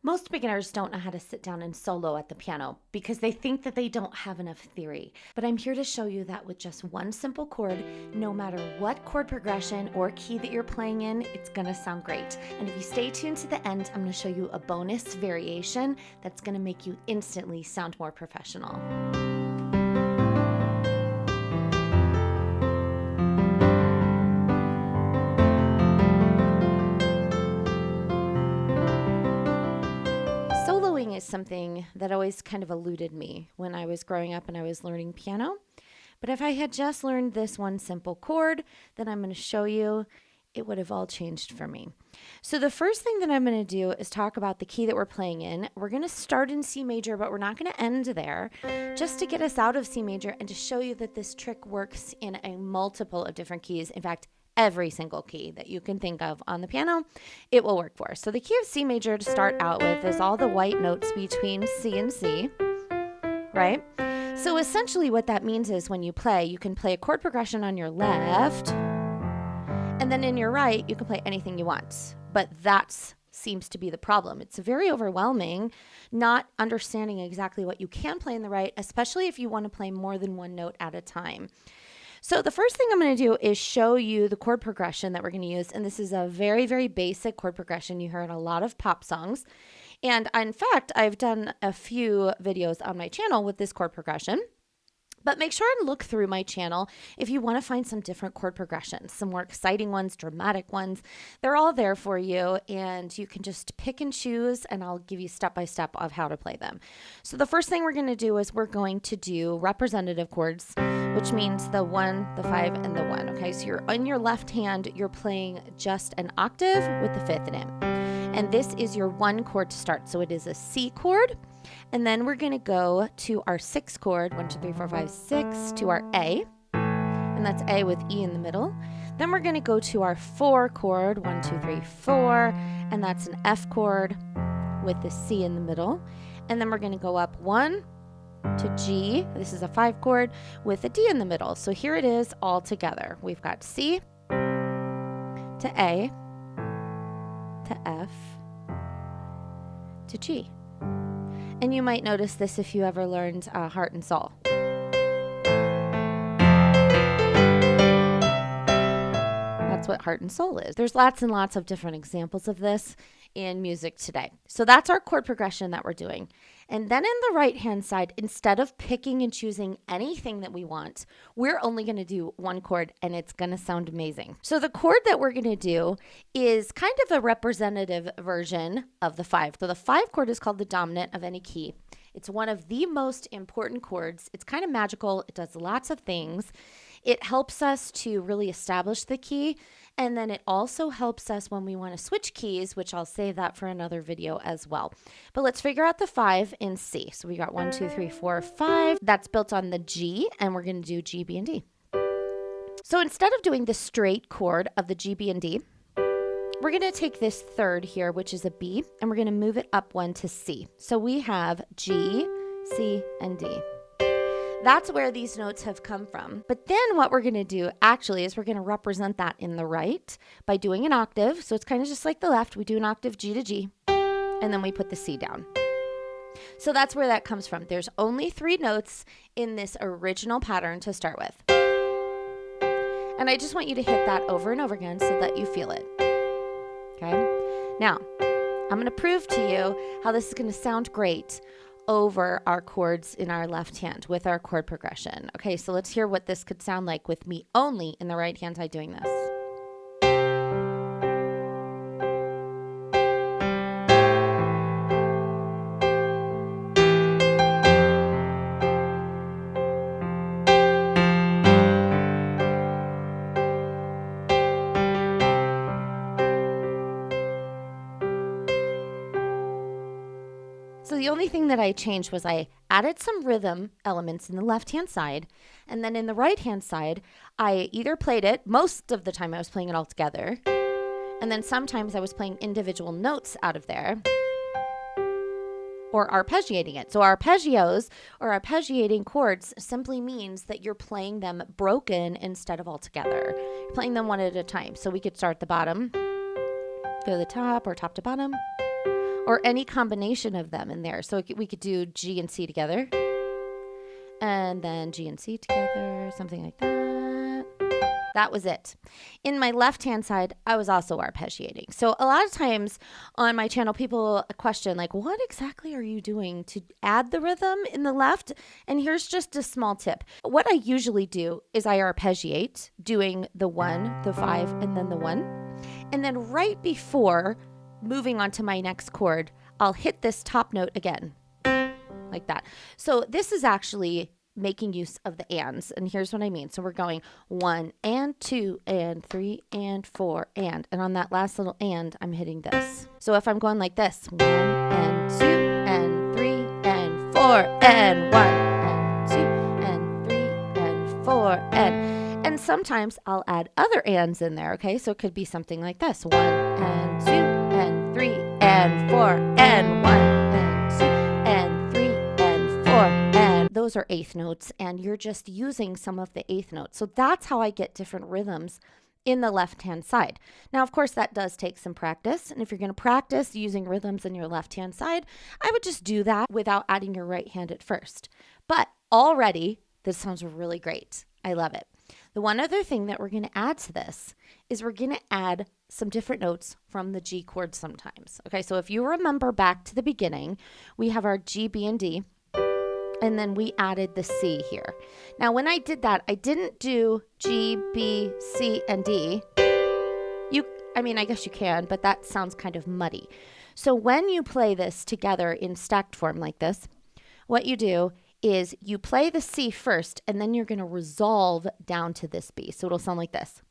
Most beginners don't know how to sit down and solo at the piano because they think that they don't have enough theory. But I'm here to show you that with just one simple chord, no matter what chord progression or key that you're playing in, it's gonna sound great. And if you stay tuned to the end, I'm gonna show you a bonus variation that's gonna make you instantly sound more professional. Soloing is something that always kind of eluded me when I was growing up and I was learning piano. But if I had just learned this one simple chord that I'm going to show you, it would have all changed for me. So the first thing that I'm going to do is talk about the key that we're playing in. We're going to start in C major, but we're not going to end there, just to get us out of C major and to show you that this trick works in a multiple of different keys. In fact, every single key that you can think of on the piano, it will work for. So the key of C major to start out with is all the white notes between C and C, right? So essentially what that means is when you play, you can play a chord progression on your left, and then in your right, you can play anything you want. But that seems to be the problem. It's very overwhelming not understanding exactly what you can play in the right, especially if you want to play more than one note at a time. So the first thing I'm going to do is show you the chord progression that we're going to use. And this is a very, very basic chord progression you hear in a lot of pop songs. And in fact, I've done a few videos on my channel with this chord progression. But make sure and look through my channel if you want to find some different chord progressions, some more exciting ones, dramatic ones. They're all there for you, and you can just pick and choose, and I'll give you step-by-step of how to play them. So the first thing we're going to do is we're going to do representative chords, which means the 1, the 5, and the 1. Okay, so you're on your left hand, you're playing just an octave with the 5th in it. And this is your 1 chord to start. So it is a C chord. And then we're going to go to our 6 chord, 1, 2, 3, 4, 5, 6, to our A. And that's A with E in the middle. Then we're going to go to our 4 chord, 1, 2, 3, 4. And that's an F chord with the C in the middle. And then we're going to go up 1 to G. This is a 5 chord with a D in the middle. So here it is all together. We've got C to A to F to G. And you might notice this if you ever learned Heart and Soul. That's what Heart and Soul is. There's lots and lots of different examples of this in music today. So that's our chord progression that we're doing. And then in the right-hand side, instead of picking and choosing anything that we want, we're only going to do 1 chord, and it's going to sound amazing. So the chord that we're going to do is kind of a representative version of the 5. So the 5 chord is called the dominant of any key. It's one of the most important chords. It's kind of magical. It does lots of things. It helps us to really establish the key, and then it also helps us when we want to switch keys, which I'll save that for another video as well. But let's figure out the 5 in C. So we got 1, 2, 3, 4, 5. That's built on the G, and we're going to do G, B, and D. So instead of doing the straight chord of the G, B, and D, we're going to take this 3rd here, which is a B, and we're going to move it up 1 to C. So we have G, C, and D. That's where these notes have come from. But then what we're going to do actually is we're going to represent that in the right by doing an octave. So it's kind of just like the left. We do an octave G to G, and then we put the C down. So that's where that comes from. There's only 3 notes in this original pattern to start with. And I just want you to hit that over and over again so that you feel it. Okay? Now, I'm going to prove to you how this is going to sound great over our chords in our left hand with our chord progression. Okay, so let's hear what this could sound like with me only in the right hand side doing this. So the only thing that I changed was I added some rhythm elements in the left-hand side, and then in the right-hand side, I either played it, most of the time I was playing it all together, and then sometimes I was playing individual notes out of there, or arpeggiating it. So arpeggios or arpeggiating chords simply means that you're playing them broken instead of all together. You're playing them one at a time. So we could start at the bottom, go to the top, or top to bottom, or any combination of them in there. So we could do G and C together, and then G and C together, something like that. That was it. In my left-hand side, I was also arpeggiating. So a lot of times on my channel, people question, like, what exactly are you doing to add the rhythm in the left? And here's just a small tip. What I usually do is I arpeggiate, doing the 1, the 5, and then the 1. And then right before moving on to my next chord, I'll hit this top note again, like that. So this is actually making use of the ands, and here's what I mean. So we're going 1 and 2 and 3 and 4 and on that last little and, I'm hitting this. So if I'm going like this, 1 and 2 and 3 and 4 and 1 and 2 and 3 and 4 and sometimes I'll add other ands in there, okay? So it could be something like this, 1 and 2 and 3 and 4 and 1 and 2 and 3 and 4 and those are eighth notes, and you're just using some of the eighth notes. So that's how I get different rhythms in the left-hand side. Now, of course, that does take some practice, and if you're going to practice using rhythms in your left-hand side, I would just do that without adding your right hand at first. But already, this sounds really great. I love it. The one other thing that we're going to add to this is we're going to add some different notes from the G chord sometimes. Okay, so if you remember back to the beginning, we have our G, B, and D, and then we added the C here. Now, when I did that, I didn't do G, B, C, and D. I guess you can, but that sounds kind of muddy. So when you play this together in stacked form like this, what you do is you play the C first, and then you're going to resolve down to this B. So it'll sound like this.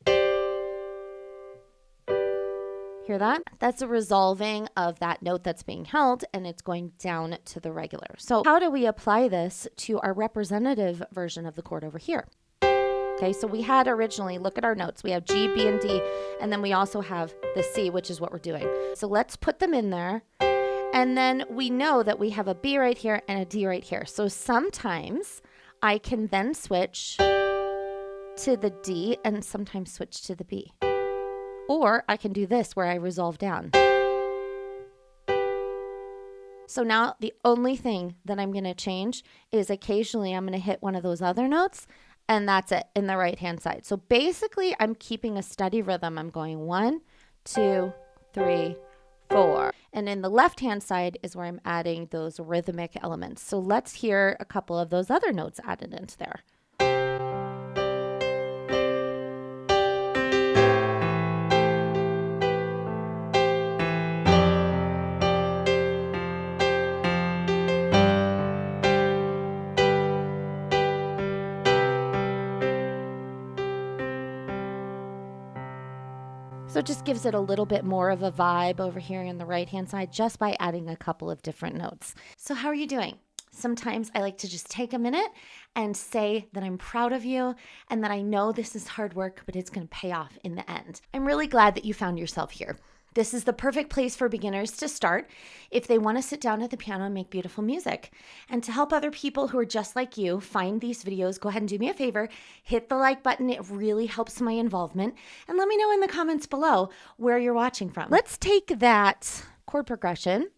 Hear that? That's a resolving of that note that's being held, and it's going down to the regular. So how do we apply this to our representative version of the chord over here? Okay, so we had originally, look at our notes. We have G, B, and D, and then we also have the C, which is what we're doing. So let's put them in there. And then we know that we have a B right here and a D right here. So sometimes I can then switch to the D and sometimes switch to the B. Or I can do this where I resolve down. So now the only thing that I'm going to change is occasionally I'm going to hit one of those other notes, and that's it in the right hand side. So basically I'm keeping a steady rhythm. I'm going 1, 2, 3, 4. And in the left hand side is where I'm adding those rhythmic elements. So let's hear a couple of those other notes added into there. So it just gives it a little bit more of a vibe over here on the right-hand side just by adding a couple of different notes. So how are you doing? Sometimes I like to just take a minute and say that I'm proud of you and that I know this is hard work, but it's going to pay off in the end. I'm really glad that you found yourself here. This is the perfect place for beginners to start if they want to sit down at the piano and make beautiful music. And to help other people who are just like you find these videos, go ahead and do me a favor, hit the like button. It really helps my involvement. And let me know in the comments below where you're watching from. Let's take that chord progression.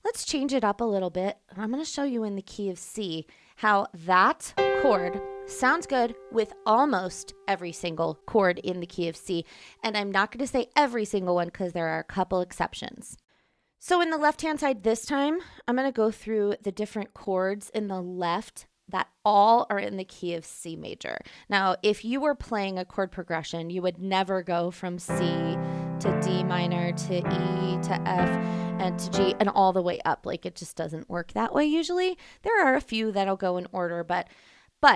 Let's change it up a little bit. I'm going to show you in the key of C how that chord sounds good with almost every single chord in the key of C. And I'm not going to say every single one because there are a couple exceptions. So in the left-hand side this time, I'm going to go through the different chords in the left that all are in the key of C major. Now, if you were playing a chord progression, you would never go from C to D minor to E to F and to G and all the way up. Like, it just doesn't work that way usually. There are a few that'll go in order, but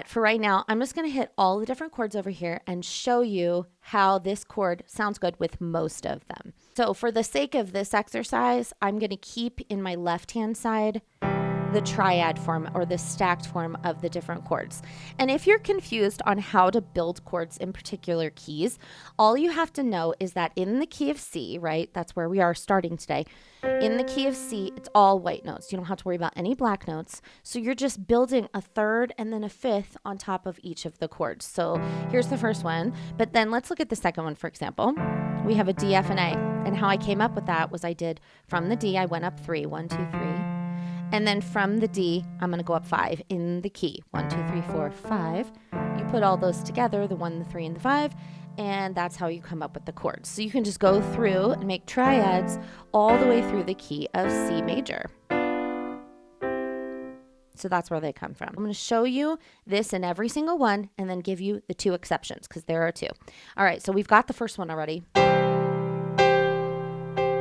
for right now, I'm just going to hit all the different chords over here and show you how this chord sounds good with most of them. So for the sake of this exercise, I'm going to keep in my left-hand side the triad form or the stacked form of the different chords. And if you're confused on how to build chords in particular keys, all you have to know is that in the key of C, right, that's where we are starting today, in the key of C, it's all white notes. You don't have to worry about any black notes. So you're just building a third and then a fifth on top of each of the chords. So here's the first one, but then let's look at the second one, for example. we have a D, F, and A. And how I came up with that was I did from the D, I went up 3, 1, 2, 3. And then from the D, I'm going to go up 5 in the key. 1, 2, 3, 4, 5. You put all those together, the 1, the 3, and the 5, and that's how you come up with the chords. So you can just go through and make triads all the way through the key of C major. So that's where they come from. I'm going to show you this in every single one and then give you the 2 exceptions because there are 2. All right, so we've got the first one already.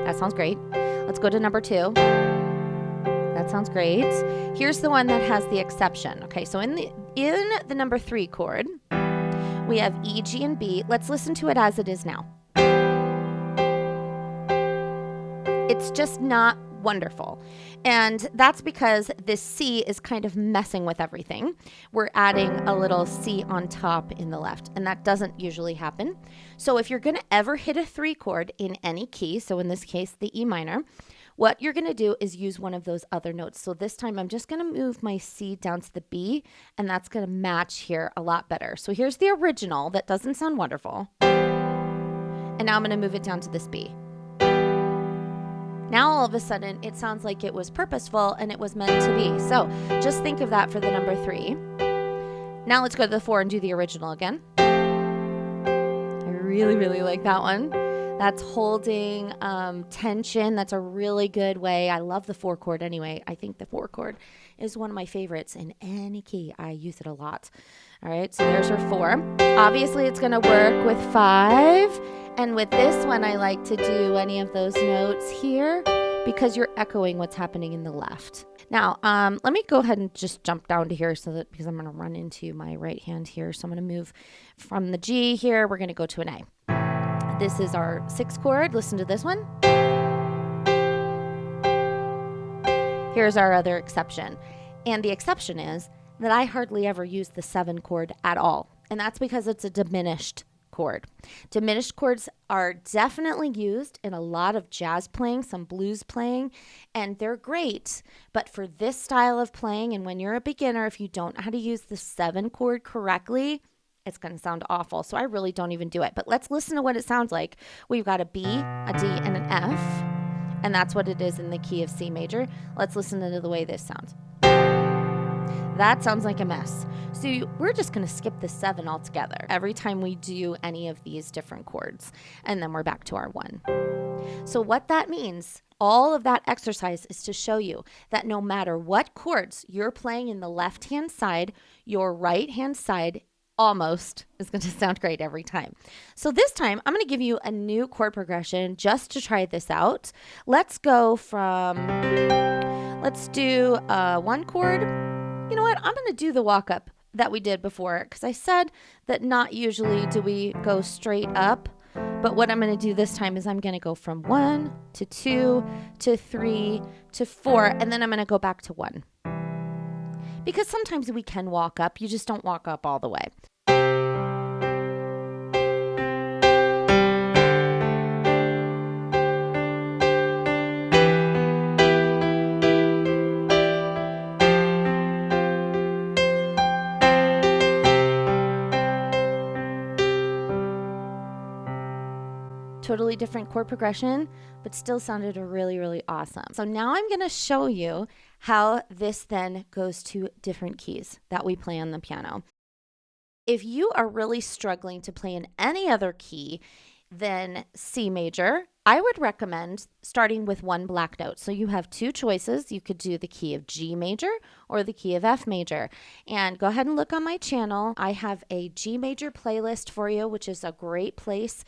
That sounds great. Let's go to number 2. That sounds great. Here's the one that has the exception. Okay, so in the number 3 chord, we have E, G, and B. Let's listen to it as it is now. It's just not wonderful. And that's because this C is kind of messing with everything. We're adding a little C on top in the left, and that doesn't usually happen. So if you're going to ever hit a 3 chord in any key, so in this case, the E minor, what you're going to do is use one of those other notes. So this time I'm just going to move my C down to the B, and that's going to match here a lot better. So here's the original that doesn't sound wonderful. And now I'm going to move it down to this B. Now all of a sudden it sounds like it was purposeful and it was meant to be. So just think of that for the number 3. Now let's go to the 4 and do the original again. I really, really like that one. That's holding tension. That's a really good way. I love the 4 chord anyway. I think the 4 chord is one of my favorites in any key. I use it a lot. All right, so there's our 4. Obviously, it's going to work with 5. And with this one, I like to do any of those notes here because you're echoing what's happening in the left. Now, let me go ahead and just jump down to here because I'm going to run into my right hand here. So I'm going to move from the G here. We're going to go to an A. This is our 6 chord. Listen to this one. Here's our other exception. And the exception is that I hardly ever use the 7 chord at all. And that's because it's a diminished chord. Diminished chords are definitely used in a lot of jazz playing, some blues playing, and they're great. But for this style of playing, and when you're a beginner, if you don't know how to use the 7 chord correctly, it's going to sound awful. So I really don't even do it. But let's listen to what it sounds like. We've got a B, a D, and an F. And that's what it is in the key of C major. Let's listen to the way this sounds. That sounds like a mess. So we're just going to skip the 7 altogether every time we do any of these different chords. And then we're back to our 1. So what that means, all of that exercise is to show you that no matter what chords you're playing in the left-hand side, your right-hand side almost is going to sound great every time. So this time I'm going to give you a new chord progression just to try this out. Let's go from, let's do 1 chord. You know what? I'm going to do the walk up that we did before because I said that not usually do we go straight up. But what I'm going to do this time is I'm going to go from 1 to 2 to 3 to 4, and then I'm going to go back to 1. Because sometimes we can walk up, you just don't walk up all the way. Totally different chord progression, but still sounded really, really awesome. So now I'm going to show you how this then goes to different keys that we play on the piano. If you are really struggling to play in any other key than C major, I would recommend starting with 1 black note. So you have 2 choices. You could do the key of G major or the key of F major. And go ahead and look on my channel. I have a G major playlist for you, which is a great place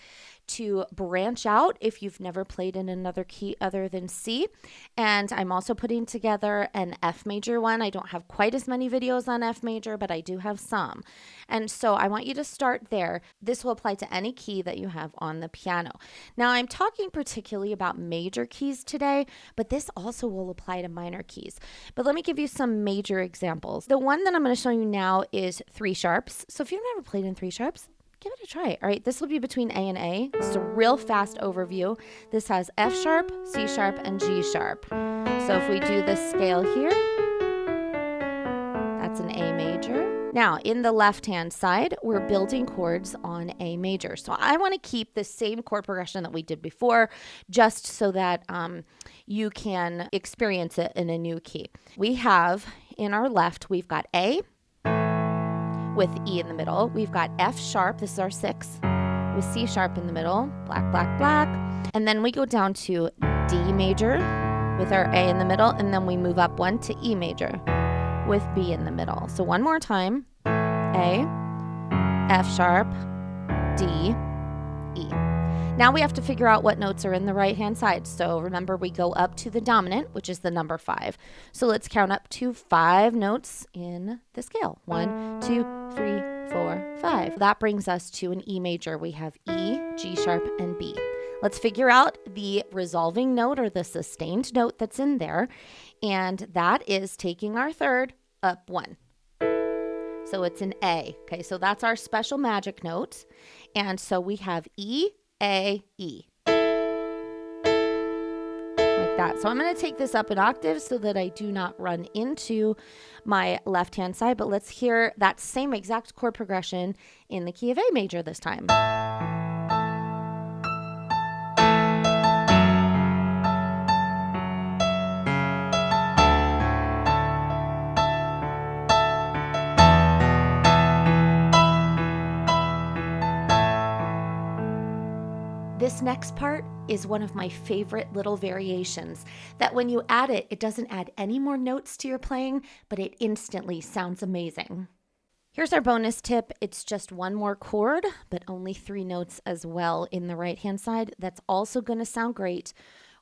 to branch out if you've never played in another key other than C. And I'm also putting together an F major one. I don't have quite as many videos on F major, but I do have some. And so I want you to start there. This will apply to any key that you have on the piano. Now I'm talking particularly about major keys today, but this also will apply to minor keys. But let me give you some major examples. The one that I'm going to show you now is 3 sharps. So if you've never played in 3 sharps, give it a try. All right, this will be between A and A. It's a real fast overview. This has F sharp, C sharp, and G sharp. So if we do this scale here, that's that's an A major. Now, in the left-hand side, we're building chords on A major. So I want to keep the same chord progression that we did before, just so that you can experience it in a new key. We have, in our left, we've got A with E in the middle. We've got F sharp, this is our 6, with C sharp in the middle, black, black, black. And then we go down to D major with our A in the middle, and then we move up 1 to E major with B in the middle. So one more time, A, F sharp, D, E. Now we have to figure out what notes are in the right-hand side. So remember, we go up to the dominant, which is the number 5. So let's count up to 5 notes in the scale. 1, 2, 3, 4, 5. That brings us to an E major. We have E, G sharp, and B. Let's figure out the resolving note or the sustained note that's in there. And that is taking our third up 1. So it's an A. Okay, so that's our special magic note. And so we have E, A, E. Like that. So I'm going to take this up an octave so that I do not run into my left-hand side. But let's hear that same exact chord progression in the key of A major this time. This next part is one of my favorite little variations that when you add it, it doesn't add any more notes to your playing, but it instantly sounds amazing. Here's our bonus tip. It's just one more chord, but only 3 notes as well in the right-hand side. That's also going to sound great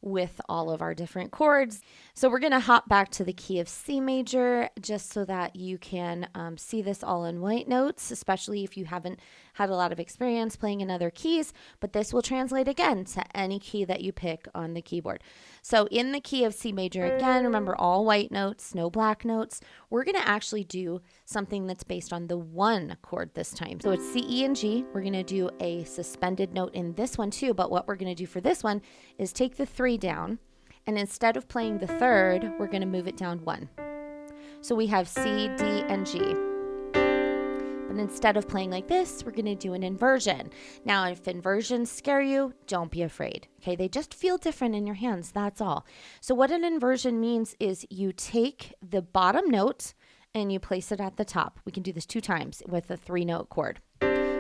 with all of our different chords. So we're going to hop back to the key of C major just so that you can see this all in white notes, especially if you haven't had a lot of experience playing in other keys, but this will translate again to any key that you pick on the keyboard. So in the key of C major, again, remember all white notes, no black notes. We're going to actually do something that's based on the 1 chord this time. So it's C, E, and G. We're going to do a suspended note in this one too, but what we're going to do for this one is take the 3 down, and instead of playing the 3rd, we're going to move it down 1. So we have C, D, and G. But instead of playing like this, we're going to do an inversion. Now, if inversions scare you, don't be afraid. Okay, they just feel different in your hands, that's all. So what an inversion means is you take the bottom note and you place it at the top. We can do this 2 times with a 3-note chord.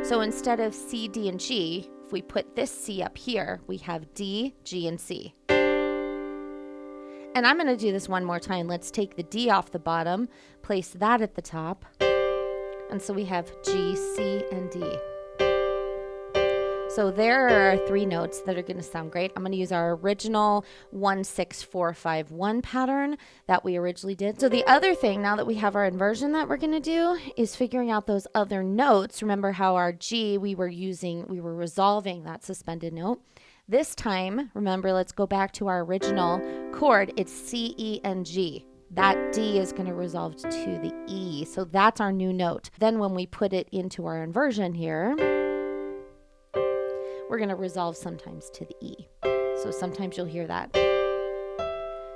So instead of C, D, and G, if we put this C up here, we have D, G, and C. And I'm going to do this one more time. Let's take the D off the bottom, place that at the top. And so we have G, C, and D. So there are our 3 notes that are going to sound great. I'm going to use our original 1-6-4-5-1 pattern that we originally did. So the other thing, now that we have our inversion that we're going to do, is figuring out those other notes. Remember how our G, we were resolving that suspended note. This time, remember, let's go back to our original chord. It's C, E, and G. That D is going to resolve to the E. So that's our new note. Then when we put it into our inversion here, we're going to resolve sometimes to the E. So sometimes you'll hear that.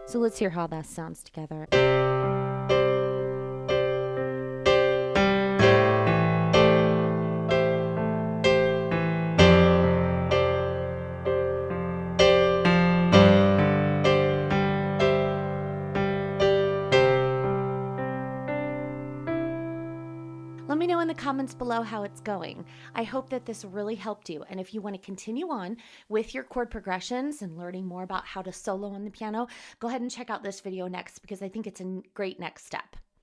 So let's hear how that sounds together. Let me know in the comments below how it's going. I hope that this really helped you. And if you want to continue on with your chord progressions and learning more about how to solo on the piano, go ahead and check out this video next because I think it's a great next step.